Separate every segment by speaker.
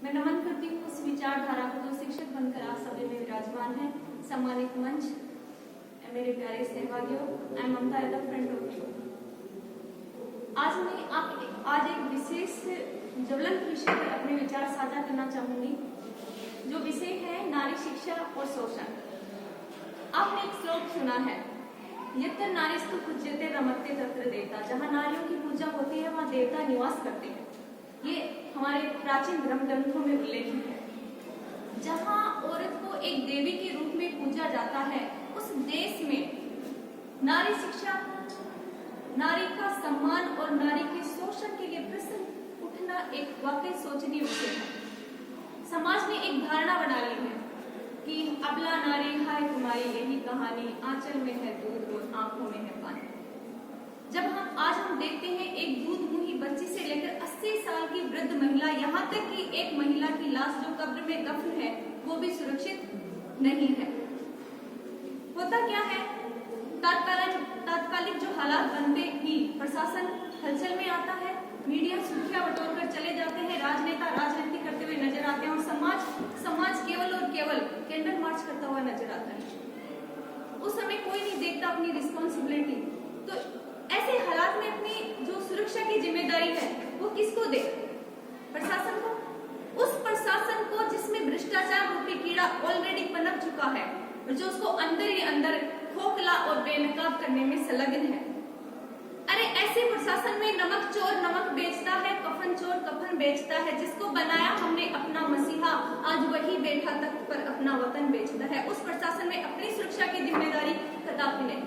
Speaker 1: मैं नमन करती हूँ उस विचारधारा को जो शिक्षक बनकर आप सभी में विराजमान है। सम्मानित मंच, मेरे प्यारे सहभागियों, I am Mamta Yadav, front of you. आज एक विशेष ज्वलंत विषय पर अपने विचार साझा करना चाहूंगी, जो विषय है नारी शिक्षा और शोषण। आपने एक श्लोक सुना है, यत्र नारीस्तु पूज्यते रमते तत्र देवता। जहाँ नारियों की पूजा होती है वहाँ देवता निवास करते हैं। ये हमारे प्राचीन धर्म ग्रंथों में उल्लेखित है। जहाँ औरत को एक देवी के रूप में पूजा जाता है, उस देश में नारी शिक्षा, नारी का सम्मान और नारी के शोषण के लिए प्रश्न उठना एक वाकई सोचनीय विषय है। समाज ने एक धारणा बना ली है कि अबला नारी हाय तुम्हारी यही कहानी, आंचल में है दूध और आंखों में है पानी। जब हम देखते हैं एक दूध मुही बच्ची से लेकर 80 साल की वृद्ध महिला, यहाँ तक कि एक महिला की लाश जो कब्र में दफन है वो भी सुरक्षित नहीं है। होता क्या है, तात्कालिक जो हालात बनते ही प्रशासन हलचल में आता है, मीडिया सुर्खियां बटोर कर चले जाते हैं, राजनेता राजनीति करते हुए नजर आते हैं और समाज केवल और केवल कैंडल मार्च करता हुआ नजर आता है। उस समय कोई नहीं देखता अपनी रिस्पॉन्सिबिलिटी। तो ऐसे हालात में अपनी जो सुरक्षा की जिम्मेदारी है वो किसको दे? प्रशासन को। उस प्रशासन को जिसमें भ्रष्टाचार रूपी कीड़ा ऑलरेडी पनप चुका है और जो उसको अंदर ही अंदर खोखला और बेनकाब करने में संलग्न है। अरे ऐसे प्रशासन में नमक चोर नमक बेचता है, कफन चोर कफन बेचता है। जिसको बनाया हमने अपना मसीहा, आज वही बैठा तख्त पर अपना वतन बेचता है। उस प्रशासन में अपनी सुरक्षा की जिम्मेदारी कदापि नहीं।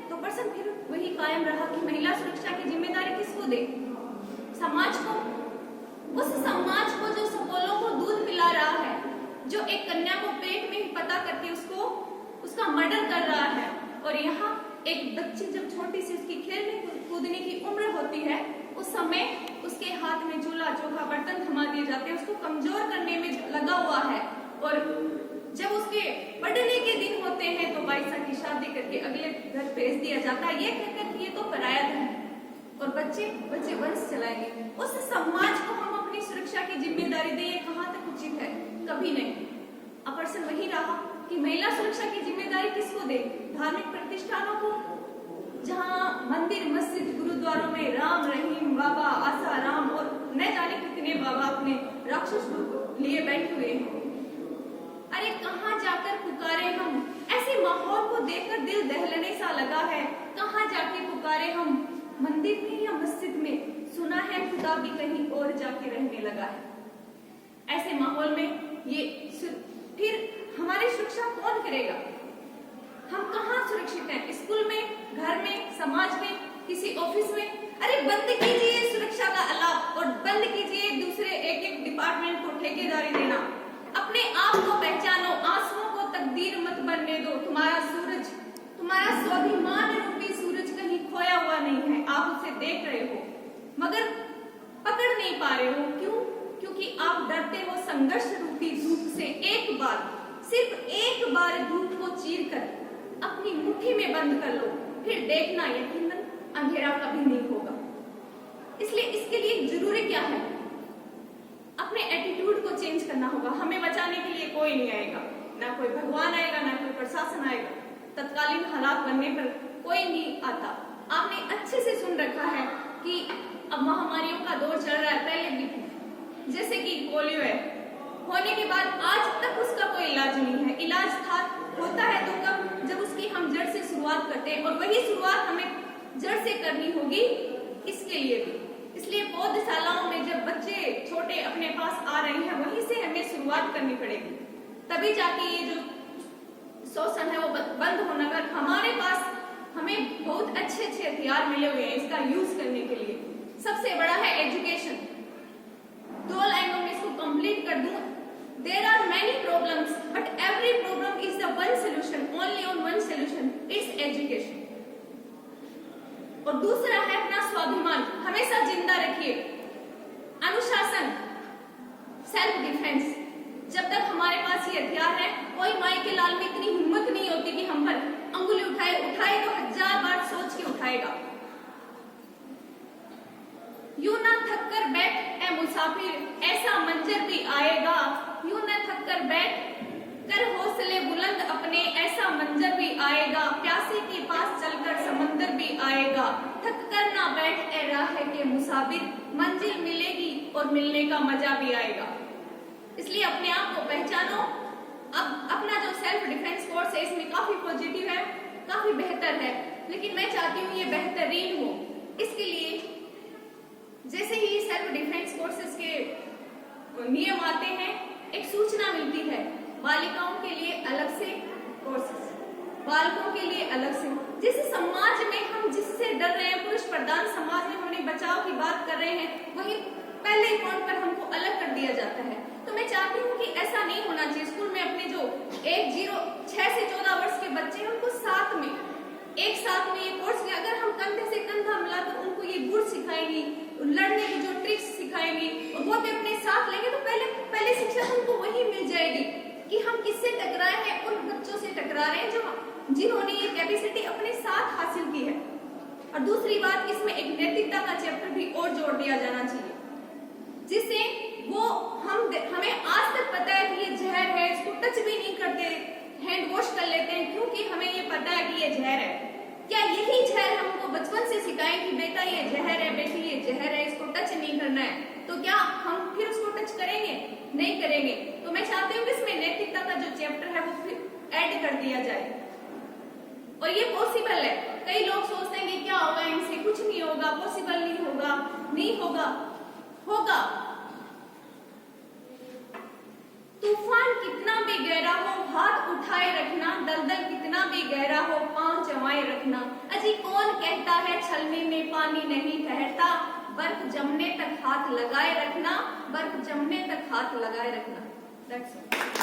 Speaker 1: तो प्रश्न फिर वही कायम रहा कि महिला सुरक्षा की जिम्मेदारी किसको दे? समाज को। उस समाज को जो सपोलों को दूध पिला रहा है, जो एक कन्या को पेट में ही पता करके उसका मर्डर कर रहा है। और यहाँ एक बच्ची जब छोटी सी उसकी खेलने कूदने की उम्र होती है, उस समय उसके हाथ में चूल्हा चौका बर्तन थमा दिए जाते हैं, उसको कमजोर करने में लगा हुआ है। और जब उसके पढ़ने के दिन होते हैं तो 22 साल की शादी करके अगले घर भेज दिया जाता है, ये कहकर कि ये तो पराया धन है और बच्चे वंश चलाएंगे। उस समाज को हम अपनी सुरक्षा की जिम्मेदारी दें, ये कहाँ तक उचित है? कभी नहीं। अब प्रश्न वही रहा कि महिला सुरक्षा की जिम्मेदारी किसको दे? धार्मिक प्रतिष्ठानों को, जहाँ मंदिर मस्जिद गुरुद्वारों में राम रहीम बाबा आसा राम और न जाने कितने बाबा अपने राक्षस रूप लिए बैठे हुए हैं। अरे कहाँ जाकर पुकारे हम? ऐसे माहौल को देखकर दिल दहलने सा लगा है। कहाँ जाके पुकारे हम? मंदिर में या मस्जिद में? सुना है खुदा भी कहीं और जाके रहने लगा है। ऐसे माहौल में फिर हमारी सुरक्षा कौन करेगा? हम कहाँ सुरक्षित हैं? स्कूल में, घर में, समाज में, किसी ऑफिस में? अरे बंद कीजिए सुरक्षा का अलाप और बंद कीजिए दूसरे एक डिपार्टमेंट को ठेकेदारी देना। अपने आप को पहचानो, आंसुओं को तकदीर मत बनने दो। तुम्हारा सूरज, तुम्हारा स्वाभिमान रूपी सूरज कहीं खोया हुआ नहीं है। आप उसे देख रहे हो मगर पकड़ नहीं पा रहे हो। क्यों? क्योंकि आप डरते हो संघर्ष रूपी धूप से। एक बार, सिर्फ एक बार धूप को चीर कर अपनी मुट्ठी में बंद कर लो, फिर देखना यकीनन अंधेरा कभी नहीं होगा। इसलिए इसके लिए जरूरी क्या है? अपने एटीट्यूड को चेंज करना होगा। हमें बचाने के लिए कोई नहीं आएगा, ना कोई भगवान आएगा, ना कोई प्रशासन आएगा। तत्कालीन हालात बनने पर कोई नहीं आता। आपने अच्छे से सुन रखा है कि अब महामारियों का दौर चल रहा है। पहले भी जैसे कि पोलियो है, होने के बाद आज तक उसका कोई इलाज नहीं है। इलाज होता है तो कब? जब उसकी हम जड़ से शुरुआत करते हैं, और वही शुरुआत हमें जड़ से करनी होगी इसके लिए भी। इसलिए पौधशालाओं में जब बच्चे छोटे अपने पास आ रहे हैं, वहीं से हमें शुरुआत करनी पड़ेगी, तभी जाके ये जो शोषण है वो बंद होना। अगर हमारे पास हमें बहुत अच्छे हथियार मिले हुए हैं इसका यूज करने के लिए। सबसे बड़ा है एजुकेशन। 2 लाइनों में इसको कंप्लीट कर दूं। There are many problems, but every problem is the one solution, only on one solution, it's education. और दूसरा है अपना स्वाभिमान, हमेशा जिंदा रखिए। अनुशासन, सेल्फ डिफेंस। जब तक हमारे पास ये हथियार है, कोई माई के लाल में इतनी हिम्मत नहीं होती कि हम पर अंगुली उठाए तो 1000 बार सोच के उठाएगा। यूं ना थक कर बैठ है मुसाफिर, ऐसा मंजर भी आएगा, यूं न थक कर बैठ कर हौसले बुलंद अपने, ऐसा मंजर भी आएगा, प्यासे के पास चलकर समंदर भी आएगा, थक कर ना बैठ ए राह के मुसाफिर, मंजिल मिलेगी और मिलने का मजा भी आएगा। इसलिए अपने आप को पहचानो। अब अपना जो सेल्फ डिफेंस कोर्स है इसमें काफी पॉजिटिव है, काफी बेहतर है, लेकिन मैं चाहती हूँ ये बेहतरीन हो। इसके लिए जैसे ही सेल्फ डिफेंस कोर्सेज के नियम आते हैं, एक सूचना मिलती है, बालिकाओं के लिए अलग से कोर्सेज, बालकों के लिए अलग से। जैसे समाज में हम जिससे डर रहे हैं, पुरुष प्रधान समाज में हमने बचाव की बात कर रहे हैं, वही पहले ही पॉइंट पर हमको अलग कर दिया जाता है। तो मैं चाहती हूँ कि ऐसा नहीं होना चाहिए। स्कूल में अपने जो 6 से 14 वर्ष के बच्चे हैं उनको एक साथ में ये कोर्स लिया, अगर हम कंधे से कंधा मिलाकर उनको ये गुण सिखाएंगी, लड़ने की जो ट्रिक्स सिखाएंगी और वो भी अपने साथ लेंगे, तो पहले शिक्षा उनको वही मिल जाएगी कि हम किससे टकराए हैं, उन बच्चों से टकरा रहे हैं जिन्होंने ये कैपेसिटी अपने साथ हासिल की है। और दूसरी बात, इसमें एक नैतिकता का चैप्टर भी और जोड़ दिया जाना चाहिए, जिससे वो हमें आज तक पता है कि ये जहर है, इसको टच भी नहीं करते, हैंड वॉश कर लेते हैं क्योंकि हमें ये पता है कि ये जहर है। क्या यही जहर हमको बचपन से सिखाएं कि बेटा ये जहर है, बेटी ये जहर है, इसको टच नहीं करना है, तो क्या हम फिर उसको टच करेंगे? नहीं करेंगे। तो मैं चाहती हूँ कि इसमें नैतिकता का जो चैप्टर है वो फिर ऐड कर दिया जाए, और ये पॉसिबल है। कई लोग सोचते हैं कि क्या होगा इनसे, कुछ नहीं होगा, पॉसिबल नहीं होगा, नहीं होगा, होगा। तूफान कितना भी गहरा हो हाथ उठाए रखना, दलदल कितना भी गहरा हो पांव जमाए रखना, अजी कौन कहता है छलनी में पानी नहीं ठहरता, बर्फ जमने तक हाथ लगाए रखना, बर्फ जमने तक हाथ लगाए रखना। That's all.